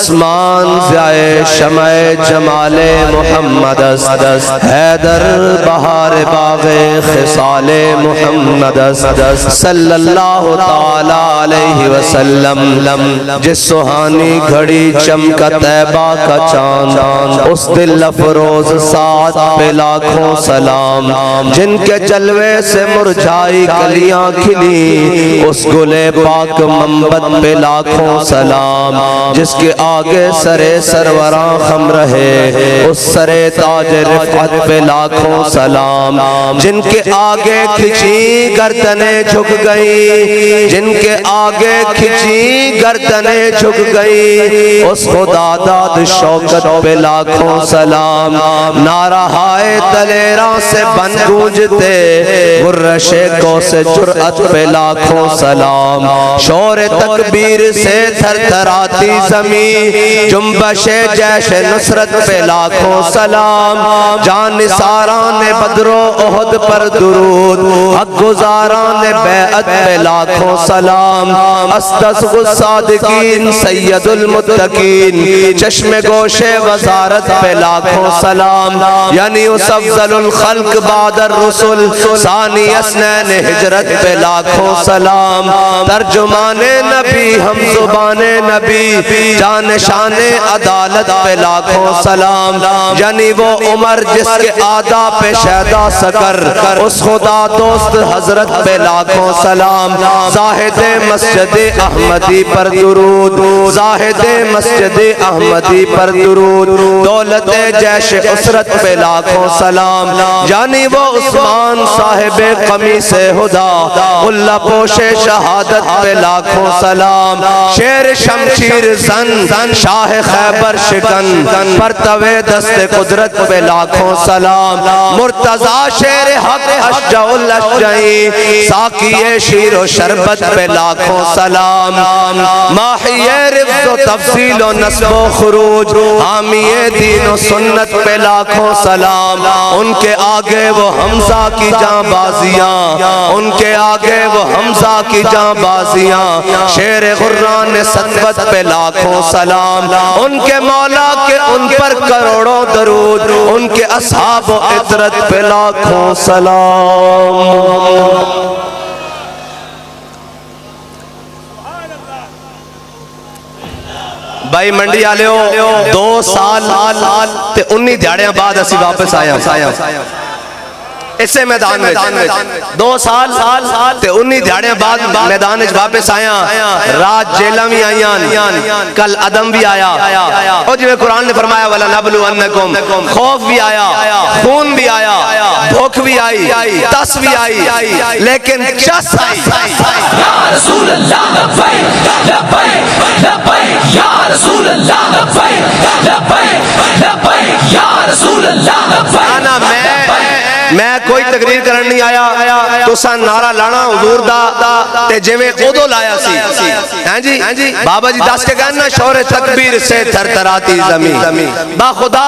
عثمان ضیائے شمع جمال محمد حیدر بہار باغ خصال محمد صلی اللہ تعالی علیہ وسلم جس سہانی گھڑی چمکا طیبہ کا چاند اس دل افروز ساتھ پہ لاکھوں سلام جن کے جلوے سے مرجھائی کلیاں کھلی اس گلے پاک منبت پہ لاکھوں سلام جس کے آگے سرے سروراں خم رہے اس سرے تاج رفعت پہ لاکھوں سلام جن کے آگے کھچی گردنیں جھک گئی جن کے آگے کھچی گردنیں جھک گئی اس خدا داد شوکت پہ لاکھوں سلام نعرہ ہائے دلیراں سے بن گونجتے غرش کو سے جرأت پہ لاکھوں سلام شور تکبیر سے تھر تھراتی زمین جنبش جیش نصرت پہ لاکھوں سلام جان نثاران بدر و احد پر درود حق گزاران بیعت پہ لاکھوں سلام استصغ الصادقین سید المتقین چشم گوش وزارت پہ لاکھوں سلام یعنی اس افضل الخلق بعد الرسل ثانی اسنین ہجرت پہ لاکھوں سلام ترجمان نبی ہم زبان نبی جان شان عدالت پہ لاکھوں سلام یعنی وہ عمر جس کے آدھا پہ شہدہ سکر اس خدا دوست حضرت پہ لاکھوں سلام زاہد مسجد احمدی پر درود زاہد مسجد احمدی پر درود دولت جیش اسرت پہ لاکھوں سلام یعنی وہ عثمان صاحب قمیص ہدا اللہ پوش شہادت پہ لاکھوں سلام شیر شمشیر زن شاہ خیبر شکن پرتوے دست قدرت پہ لاکھوں سلام مرتضی شیر حق اشجع الاشجعی ساقی شیر و شربت پہ لاکھوں سلام ماحی رفض و تفصیل و نصب و خروج حامی دین و سنت پہ لاکھوں سلام ان کے آگے وہ حمزہ کی جاں بازیاں ان کے آگے وہ حمزہ کی جاں بازیاں شیر غران سطوت پہ لاکھوں سلام ان کے مولا کے ان پر کروڑوں درود ان کے اصحاب و عطرت پہ لاکھوں سلام بھائی منڈی آلے ہو 2 سال تے 19 دیاڑیاں بعد اسی واپس آیا اسے میدان میں 2 سال تے 19 دیاڑیاں بعد میدان میں واپس آیا رات جیلہ بھی آئیاں کل عدم بھی آیا اور جو قرآن نے فرمایا وَلَنَبْلُوَنَّكُمْ خوف بھی آیا خون بھی آیا بھوک بھی آئی تس بھی آئی لیکن چس آئی یا رسول اللہ لبیک لبیک لبیک یا رسول اللہ لبیک لبیک لبیک یا رسول اللہ لبیک میں کوئی تقریر کرن نہیں آیا تو سا نعرہ لانا حضور دا تے جویں ادو لایا سی ہاں جی بابا جی دس کے کہنا شور تکبیر سے تھر تھراتی زمین با خدا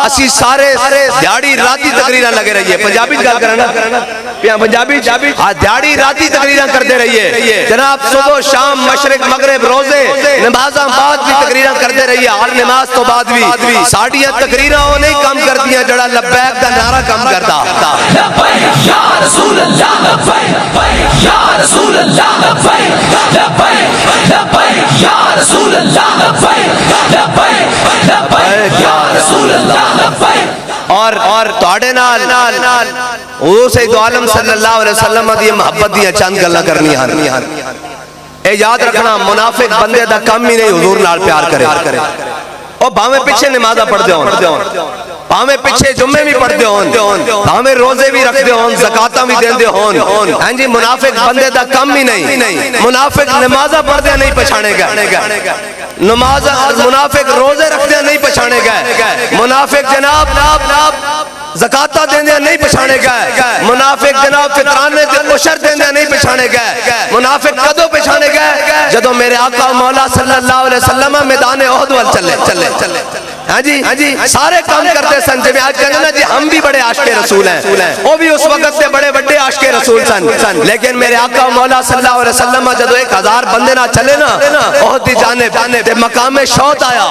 اسی سارے دیاڑی راتی تقریراں لگے رہیے پنجابی گل کرنا پیاں پنجابی دیاڑی راتی تقریراں کرتے رہیے جناب صبح شام مشرق مغرب روزے نمازاں بعد بھی تقریراں کرتے رہیے ہر نماز تو بعد بھی ساڈیاں تقریراں وہ نہیں کم کردیاں جڑا لبیک دا نعرہ کم کرتا لبیک یا رسول اللہ لبیک یا رسول اللہ لبیک لبیک لبیک یا رسول اللہ لبیک لبیک لبیک یا رسول اللہ لبیک اور تواڈے نال حضور سید عالم صلی اللہ علیہ وسلم دی محبت دی چند گلاں کرنی ہن اے یاد رکھنا منافق بندے دا کم ہی نہیں حضور نال پیار کرے او بھاویں پیچھے نمازاں پڑھدے ہون بھاویں پیچھے جمعے بھی پڑھدے ہون بھاویں روزے بھی رکھدے ہون زکاتاں بھی دیندے ہون ہاں جی منافق بندے دا کم ہی نہیں منافق نمازاں پڑھدے نہیں پہچانے گئے منافق روزے رکھدے نہیں پہچانے گئے منافق جناب زکاتہ دیندے نہیں پہچانے گئے منافق جناب فطرانے تے عشر دیندے نہیں پہچانے گئے منافق کدو پہچانے گئے جدو میرے آقا مولا صلی اللہ علیہ وسلم میدان احد وال چلے ہاں جی سارے کام کرتے سن جی آج کہنا نا جی ہم بھی بڑے عاشق رسول ہیں وہ بھی اس وقت سے بڑے بڑے عاشق رسول سن لیکن میرے آقا مولا صلی اللہ علیہ وسلم جدو 1000 بندے نہ چلے نا احد دی جانب تے مقام شوط آیا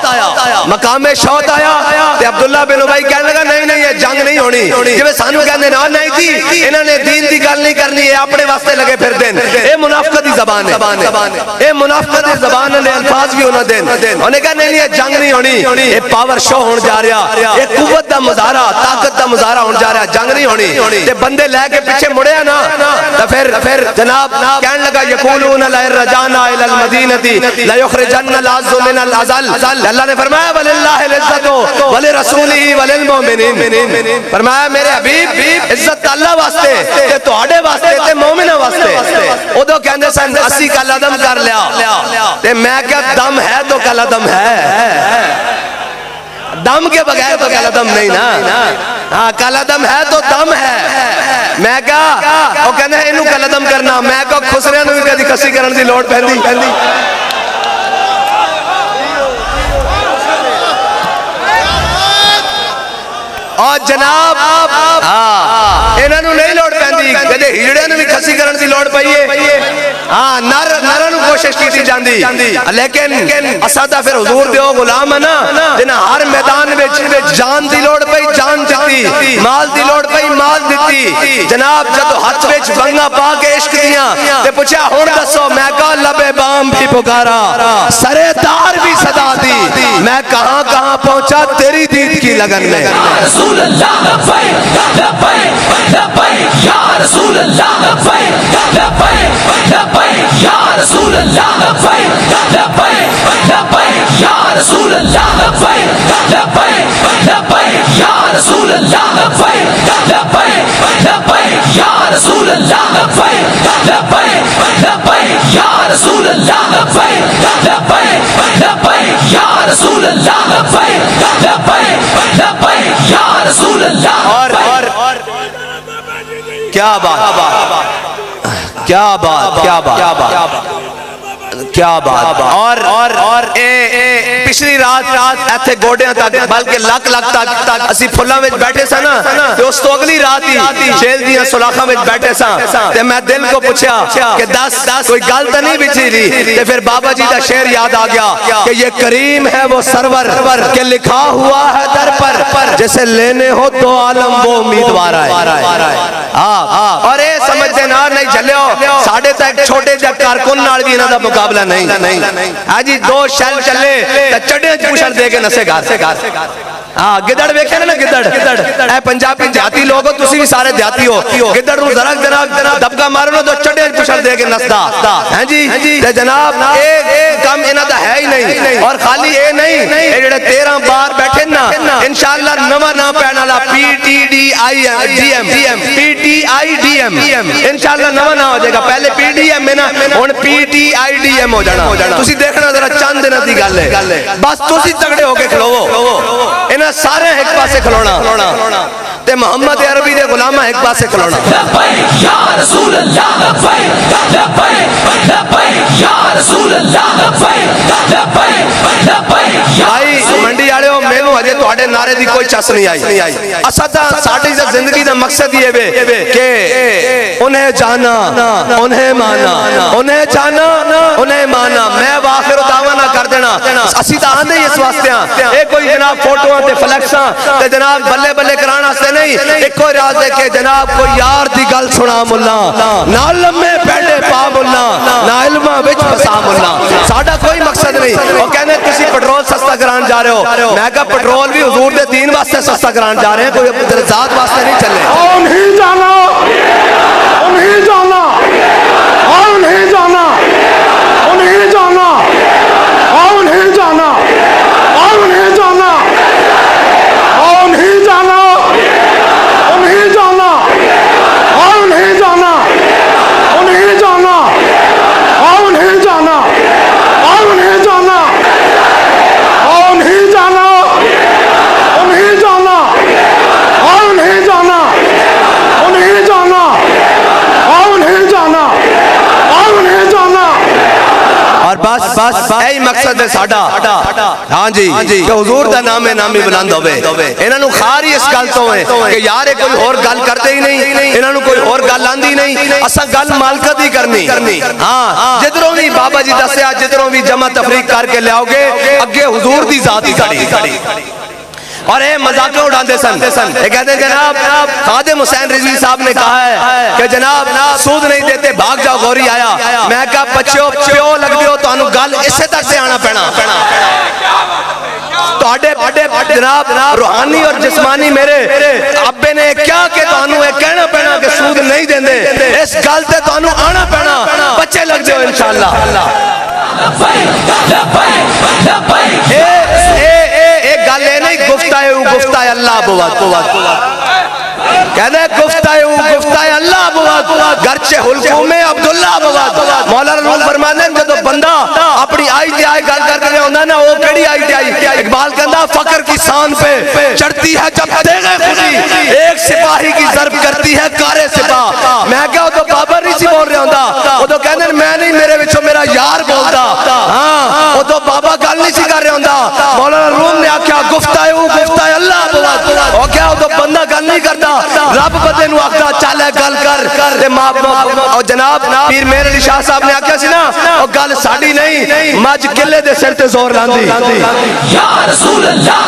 تے عبداللہ بن ابی کہنے لگا نہیں یہ جنگ نہیں ہونی جب سانو کہنے نا نہیں جی انہوں نے دین دی گل نہیں کرنی ہے اپنے واسطے لگے پھر دین اے منافقت دی زبان ہے اے منافقت دی زبان نے الفاظ بھی انہوں دین انہوں نے کہا نہیں یہ جنگ نہیں ہونی اے پاور شو ہون جا رہا اے قوت دا مظاہرہ طاقت دا مظاہرہ ہون جا رہا جنگ نہیں ہونی تے بندے لے کے پیچھے مڑے نا تو پھر جناب کہنے لگا یقولون لئن رجعنا الى المدینہ لیخرجن العز من الاذل اللہ نے فرمایا وللہ العزت ولرسولہ وللمؤمنین فرمایا میرے حبیب عزت اللہ واسطے تے تواڈے واسطے تے مومناں واسطے اودوں کہندے سن اسی کل عدم کر لیا تے میں کہ دم ہے تو کل عدم ہے دم کے بغیر تو کل عدم نہیں نا ہاں کل عدم ہے تو دم ہے میں کہا وہ کہنے ہیں انہوں کل عدم کرنا میں کہا خسریاں نو بھی کدی کسی کرن دی لوڑ پہندی اور جناب انہوں نے نہیں لوڑ پہندی کدے ہجڑے نے بھی کھسی کرن دی لوڑ پئیے ہاں نر نو کوشش کی تھی جاندی لیکن اسادہ پھر حضور دیو غلام ہے نا جنہاں ہر میدان وچ جان دی لوڑ پئی جان دتی مال دی لوڑ پئی مال دتی جناب جدو ہاتھ وچ بنگا پا کے عشق دیاں تے پوچھا ہن دسو میں کہا لبے بام بھی پکارا سرے تار بھی صدا دی میں کہاں کہاں پہنچا تیری دید کی لگن میں رسول اللہ لبیک لبیک لبیک یا رسول اللہ لبیک لبیک لبیک یا رسول اللہ لبیک لبیک لبیک یا رسول اللہ لبیک لبیک لبیک یا رسول اللہ لبیک لبیک لبیک یا رسول اللہ لبیک لبیک لبیک یا رسول اللہ لبیک لبیک لبیک یا رسول اللہ لبیک لبیک لبیک یا رسول اللہ اور کیا بات اور پچھلی رات ایتھے گوڑیاں تک بلکہ لک تک اسی پھلاں وچ بیٹھے سا نا تے اس تو اگلی رات ہی جیل دیاں سلاخاں وچ بیٹھے سا تے میں دل کو پوچھا کہ دس کوئی گل تے نہیں بچی رہی تے پھر بابا جی دا شعر یاد آ گیا کہ یہ کریم ہے وہ سرور کہ لکھا ہوا ہے در پر جیسے لینے ہو تو عالم وہ امیدوار آئے اور اے سمجھتے نا نہیں جھلیو ساڑھے تک چھوٹے جا کارکن نال بھی انہاں دا مقابلہ نہیں آجی 2 شیل چلے چڑھے پوشر دے کے نسے گھار گدڑ ویکھے نا گدڑ اے پنجابی دیہاتی لوگ ہو تسی بھی سارے دیہاتی ہو گدڑ نو درک دبکا مارو نا تو چڑھے پوشر دے کے نسدا ہیں جی تے جناب ایک کم انہاں دا ہے ہی نہیں اور خالی اے نہیں اے جڑے 13 بار بیٹھے نا انشاءاللہ نواں نام پہن والا PTIDM انشاءاللہ نواں نام ہو جائے گا پہلے PDM میں نا ہن PTIDM ہو جانا تسی دیکھنا ذرا چند دن دی گل ہے بس تسی تگڑے ہو کے کھلوو انہاں سارے ایک پاسے کھلونا تے محمد عربی دے غلامہ ایک پاسے کھلونا لبیک یا رسول اللہ لبیک لبیک لبیک یا رسول اللہ لبیک لبیک لبیک بھائی منڈی والے ہو مینوں ہجے تواڈے نعرے دی کوئی چس نہیں آئی اساں ساڈی زندگی دا مقصد یہ ہے کہ انہیں جانا انہیں مانا انہیں جانا انہیں مانا میں واخر دعوانا کر دینا اسی تا آندے اس واسطے ہاں اے کوئی جناب فوٹوਆਂ تے فلیکساں تے جناب بلے بلے کرانا واسطے نہیں ایک کوئی راز ہے کہ جناب کوئی یار دی گل سنا ملا نہ لمے پیڈے پا ملا نہ علماں وچ فسا ملا ساڈا کوئی مقصد نہیں او کہنے تسی پیٹرول سستا کران جا رہے ہو میں کہا پیٹرول بھی حضور دے دین واسطے سستا کران جا رہے ہیں کوئی اپنے ذات واسطے نہیں چلے نہیں جانا نہیں جانا نہیں جانا نہیں جانا نہیں جانا نہیں جانا نہیں جانا نہیں جانا نہیں جانا نہیں جانا نہیں جانا نہیں جانا نہیں جانا نہیں جانا نہیں جانا نہیں جانا اور بس یہی مقصد ہے ساڈا ہاں جی کہ حضور دا نام نامی بلند ہوے انہاں نو خار ہی اس گل تو ہے کہ یار یہ کوئی اور گل کرتے ہی نہیں انہاں نو کوئی اور گل آندی نہیں اساں گل مالکت ہی کرنی ہاں جدروں بھی بابا جی دسیا جدروں بھی جمع تفریق کر کے لیاؤ گے اگے حضور دی ذات ہی کھڑی اور اے مذاق اڑاندے سن یہ کہتے ہیں جناب خادم حسین رضوی صاحب نے کہا ہے کہ جناب سود نہیں دیتے بھاگ جاؤ غوری آیا میں کہا بچوں پیو لگ دیو تو انہوں گل اسے تک سے آنا پینا تو اڈے جناب روحانی اور جسمانی میرے ابے نے کیا کہ تو انہوں یہ کہنا پینا کہ سود نہیں دیں دے اس گل تے تو انہوں آنا پینا بچے لگ دیو انشاءاللہ ایک گل ہے نہیں گفتہ اللہ بوات کہتے ہیں گفتہ اللہ بوات گرچہ حلقوم عبداللہ بوات مولانا روم فرمانے ہیں جب بندہ اپنی آئی تے آئی گل کر کے ہوندہ نا وہ کڑی آئی تے آئی اقبال کہندہ فقر کی سان پہ چڑھتی ہے جب تیغے خودی ایک سپاہی کی ضرب کرتی ہے کارے سپاہ میں کہا وہ تو بابر نہیں سی بول رہے ہوندہ وہ تو کہندے ہیں میں نہیں میرے وچوں میرا یار بولتا ہاں وہ تو بابا گل نہیں سی کر رہے ہوندہ مولانا روم نے آکھا گفتہ اللہ بوات وہ کیا وہ تو بندہ گل نہیں کرتا رب بدے نو آکھتا چالے گل کر اور جناب پیر مہر علی شاہ صاحب نے آکھا سی نا وہ گل ساڑی نہیں مجھ کلے دے سر تے زور لاندی یا رسول اللہ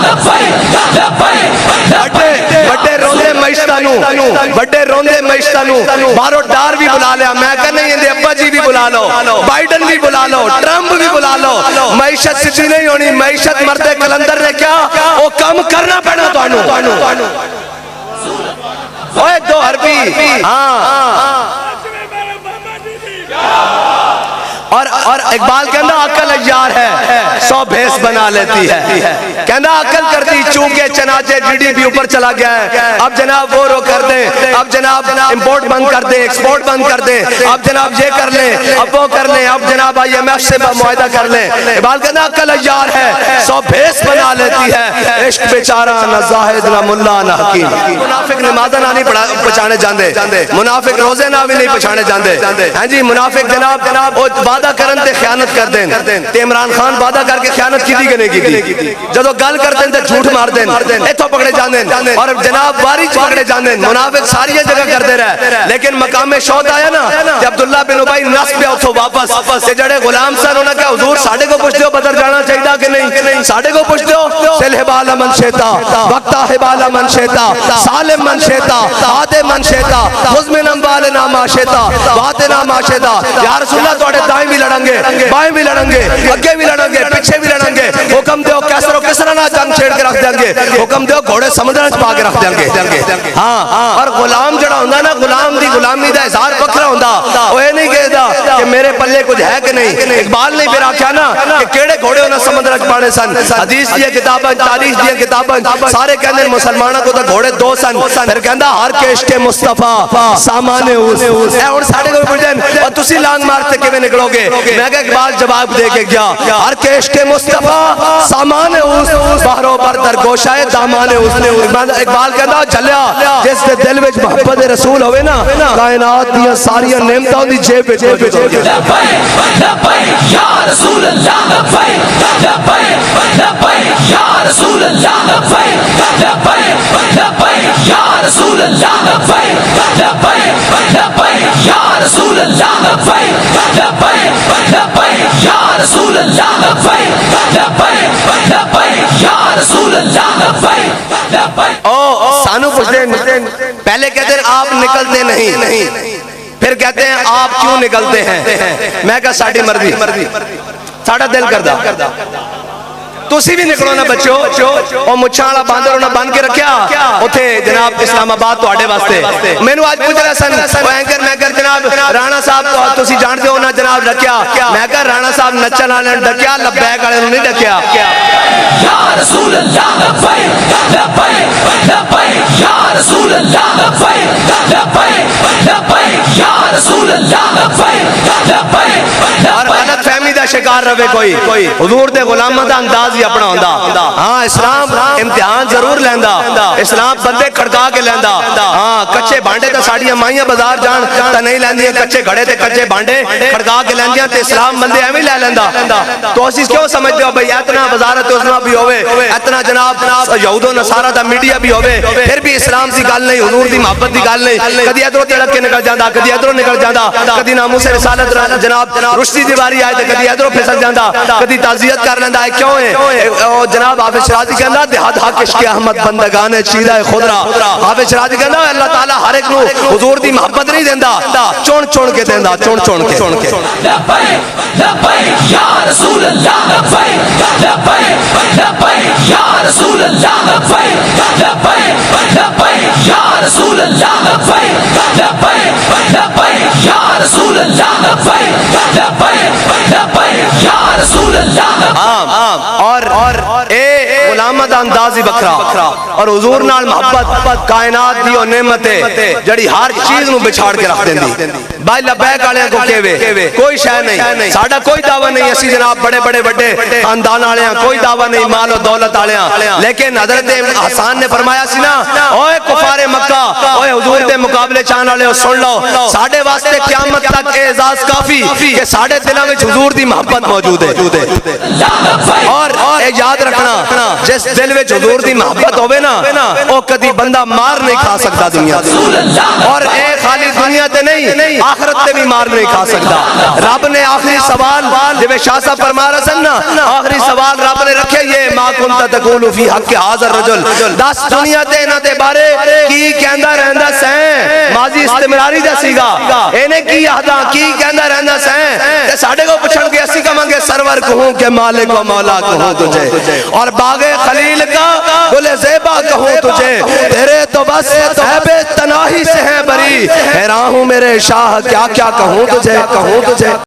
بڑے روندے معیشتہ نو بارو ڈار بھی بلا لیا میں کہا نہیں اندے ابا جی بھی بلا لو بائیڈن بھی بلا لو ٹرمپ بھی بلا لو معیشت سچی نہیں ہونی معیشت مردے کلندر نے کیا وہ کام کرنا پڑنا تو انو اوہ دو حربی اور اقبال کہندہ عقل ایار ہے 100 بھیس بنا لیتی ہے کہندہ عقل کرتی چونکہ چنانچہ جی ڈی پی اوپر چلا گیا ہے اب جناب وہ رو کر دیں اب جناب امپورٹ بند کر دیں ایکسپورٹ بند کر دیں اب جناب یہ کر لیں اب وہ کر لیں اب جناب IMF سے معاہدہ کر لیں اقبال کہندہ عقل ایار ہے 100 بھیس بنا لیتی ہے عشق بیچارہ نہ زاہد نہ ملا نہ حکیم منافق نمازہ نہ نہیں پچھانے جاندے منافق روزے نہ بھی نہیں پچھانے جاندے ہاں جی منافق جناب وعدہ کرن تے خیانت کر دیں تے عمران خان وعدہ کر کے خیانت کی دی کہ نہیں کی دی جدو گل کر دیں تے جھوٹ مار دیں ایتھوں پکڑے جاندیں اور جناب واری پکڑے جاندیں منافق ساری جگہ کر دے رہے لیکن مقام شہد آیا نا کہ عبداللہ بن ابی نس پہ اتھو واپس تے جڑے غلام سن انہاں کہا حضور ساڑھے کو پوچھ دیو بدر جانا چاہیے کہ نہیں ساڑھے کو پوچھ دیو سل حبال من شیطا وقتا حبال من شیطا سالم من شیطا آدے من شیطا خزم نمبال ناما شیطا واتنا ما شیطا یا رسول اللہ توڑے دائیں بھی لڑیں گے بائیں بھی لڑیں گے اگے بھی لڑیں گے پیچھے بھی لڑیں گے حکم دیو کیسر و کسرہ نہ جنگ چھیڑ کے رکھ دیں گے حکم دیو گھوڑے سمندر پا کے رکھ دیں گے ہاں اور غلام جڑا ہوندہ نا غلام دی غلامی دا اظہار بکرا ہوندہ وہ یہ نہیں کہتا کہ میرے پلے کچھ ہے کہ نہیں اقبال نے پھر آکھا نا کہ کیڑے گھوڑے ہونا سمندر پانے سن حدیث دیا کتابیں تاریخ دیا کتابیں سارے کہنے مسلمانہ کو تا گھوڑے 2 سن پھر کہندہ ہر کشت مصطفیٰ سامان اوس اے اور ساڑھے کو پوچھیں اور تسی لانگ مارتے کے میں نکلو گے میں کہا اقبال جواب دے کے گیا ہر کشت مصطفیٰ سامان اوس بحروں پر در گوشائے دامان اوس اقبال کہندہ جلیا جس دے دل وچ محبت رسول ہوئے نا کائنات دیا ساریاں نعمتوں دی جیب وچ لبیک لبیک یا رسول اللہ لبیک لبیک لبیک یا رسول اللہ لبیک لبیک لبیک یا رسول اللہ لبیک لبیک لبیک یا رسول اللہ لبیک لبیک لبیک یا رسول اللہ لبیک لبیک لبیک یا رسول اللہ لبیک لبیک سانو پوچھتے پہلے کہتے ہیں آپ نکلتے نہیں پھر کہتے ہیں آپ کیوں نکلتے ہیں میں کہا ساڑھی مرضی ساڑھا دل کردہ تسی بھی نکلو نا بچو اور مچھالا باندر ہونا باندھ کے رکھیا اتھے جناب اسلام آباد تو آڑے واسطے میں نے آج پوچھ رہا سن وہ اینکر جناب رانا صاحب تو تسی جانتے ہو نا جناب رکھیا میں کہا رانا صاحب نچن آلے ڈکیا لبیک آلے نہیں ڈکیا یا رسول اللہ لبیک لبیک لبیک یا رسول اللہ لبیک لبیک لبیک یا رسول اللہ لبیک لبیک اور غلط فہمی دا دا شکار رہے کوئی حضور دے غلاماں دا انداز ہی اپنا ہوندا ہاں اسلام امتحان ضرور لیندا اسلام بندے کھڑکا کے لیندا ہاں کچے بانڈے تے ساڈیاں مائیاں بازار جان تے نہیں لیندیاں کچے گھڑے تے کچے بانڈے کھڑکا کے لیندیاں تے اسلام بندے ایویں لے لیندا تو اسی کیوں سمجھدے ہو بھئی اتنا وزارت عظمیٰ بھی ہوے اتنا جناب یہود و نصارہ دا میڈیا بھی ہوے پھر بھی اسلام دی گل نہیں حضور دی محبت دی گل نہیں کدی ادھروں تڑک کے نکل جاندا کدی ادھروں نکل جاندا کدی ناموس رسالت جناب رشدی دی واری آئے تے کدی ادھروں پھسل جاندا کدی تعزیت کر لیندا ہے کیوں ہے جناب حافظ شرازی کہندا دیہات حق عشق احمد بندگان چیرہ خضرا حافظ شرازی کہندا اللہ تعالی ہر ایک نو حضور دی محبت نہیں دیندا چون چون کے دیندا چون چون کے لبیک لبیک یا رسول اللہ لبیک لبیک لبیک یا رسول اللہ لبیک لبیک لبیک یا رسول اللہ لبیک لبیک لبیک یا رسول اللہ لبیک لبیک لبیک یا رسول اللہ اور اے غلامہ دا انداز ہی بکھرا اور حضور نال محبت کائنات دی او نعمت ہے جڑی ہر چیز نو بچھاڑ کے رکھ دیندی بھائی لبیک والے کو کہوے کوئی شے نہیں ساڈا کوئی دعویٰ نہیں اسی جناب بڑے بڑے بڑے خاندان والے کوئی دعویٰ نہیں مال و دولت والے لیکن حضرت حسان نے فرمایا سی نا اوے کفار مکہ اوے حضور دے مقابلے چاہن والے سن لو ساڈے واسطے قیامت تک اعزاز کافی کہ ساڈے دلاں وچ حضور دی محبت موجود ہے اور اے یاد رکھنا جس دل وچ حضور دی محبت ہوے نا او کدی بندہ مار نہیں کھا سکتا دنیا تے اور اے خالی دنیا تے نہیں آخرت تے بھی مار نہیں کھا سکتا رب نے آخری سوال جو شاہ صاحب فرما رہا سن نا آخری سوال رب نے رکھے یہ ما کنت تقول فی حق حاضر رجل دس دنیا تے انہاں دے بارے کی کہندا رہندا سیں ماضی استمراری دا سیگا اینے کی آہداں کی کہندا رہندا سیں تے ساڈے کو پوچھن گے اسی کہاں گے سرور کہوں کہ مالک و مولا کہوں تجھے اور باغ خلیل کا گل زیبا کہوں تجھے تیرے تو بس تہب تناہی سے ہے بری حیران ہوں میرے شاہ کیا کیا کہوں تجھے